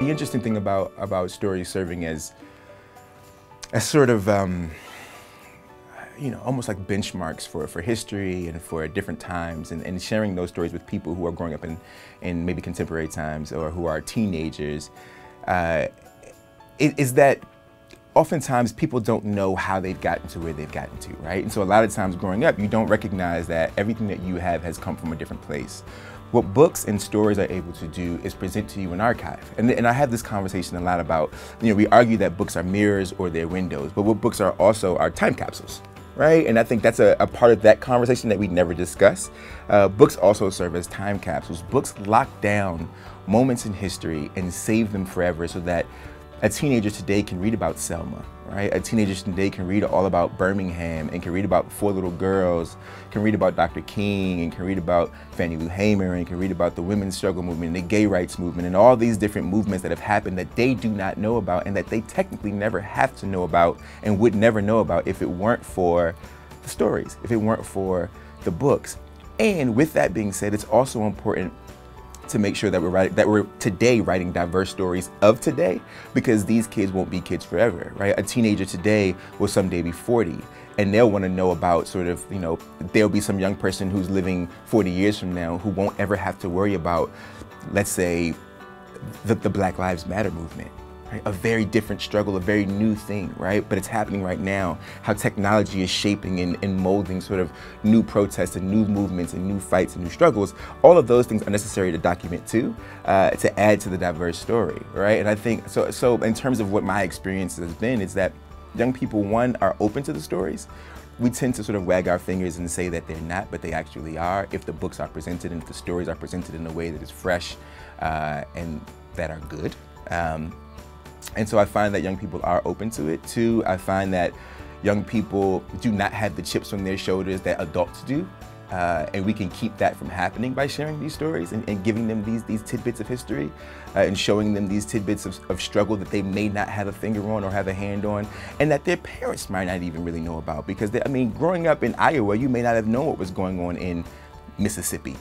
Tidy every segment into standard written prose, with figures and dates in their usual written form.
The interesting thing about stories serving as sort of almost like benchmarks for history and for different times, and sharing those stories with people who are growing up in maybe contemporary times or who are teenagers, is that oftentimes people don't know how they've gotten to where they've gotten to, right? And so a lot of times growing up, you don't recognize that everything that you have has come from a different place. What books and stories are able to do is present to you an archive. And I have this conversation a lot about, we argue that books are mirrors or they're windows, but what books are also are time capsules, right? And I think that's a part of that conversation that we never discuss. Books also serve as time capsules. Books lock down moments in history and save them forever so that a teenager today can read about Selma, right? A teenager today can read all about Birmingham and can read about Four Little Girls, can read about Dr. King, and can read about Fannie Lou Hamer, and can read about the women's struggle movement, and the gay rights movement, and all these different movements that have happened that they do not know about and that they technically never have to know about and would never know about if it weren't for the stories, if it weren't for the books. And with that being said, it's also important to make sure that we're today writing diverse stories of today, because these kids won't be kids forever, right? A teenager today will someday be 40, and they'll want to know about there'll be some young person who's living 40 years from now who won't ever have to worry about, let's say, the Black Lives Matter movement. Right? A very different struggle, a very new thing, right? But it's happening right now. How technology is shaping and molding sort of new protests and new movements and new fights and new struggles. All of those things are necessary to document too, to add to the diverse story, right? And I think, so in terms of what my experience has been, is that young people, one, are open to the stories. We tend to sort of wag our fingers and say that they're not, but they actually are, if the books are presented and if the stories are presented in a way that is fresh and that are good. And so I find that young people are open to it. Two, I find that young people do not have the chips on their shoulders that adults do. And we can keep that from happening by sharing these stories and giving them these tidbits of history and showing them these tidbits of struggle that they may not have a finger on or have a hand on, and that their parents might not even really know about. Because, growing up in Iowa, you may not have known what was going on in Mississippi.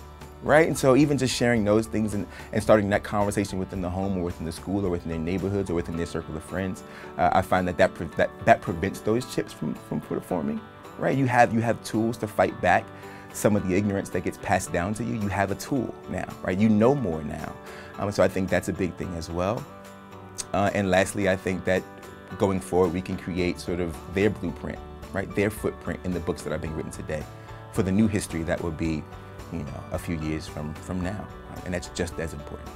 Right? And so even just sharing those things and starting that conversation within the home or within the school or within their neighborhoods or within their circle of friends, I find that prevents those chips from forming. Right? You have tools to fight back some of the ignorance that gets passed down to you. You have a tool now, right? You know more now. So I think that's a big thing as well. And lastly, I think that going forward, we can create sort of their blueprint, right? Their footprint in the books that are being written today for the new history that will be a few years from now, and that's just as important.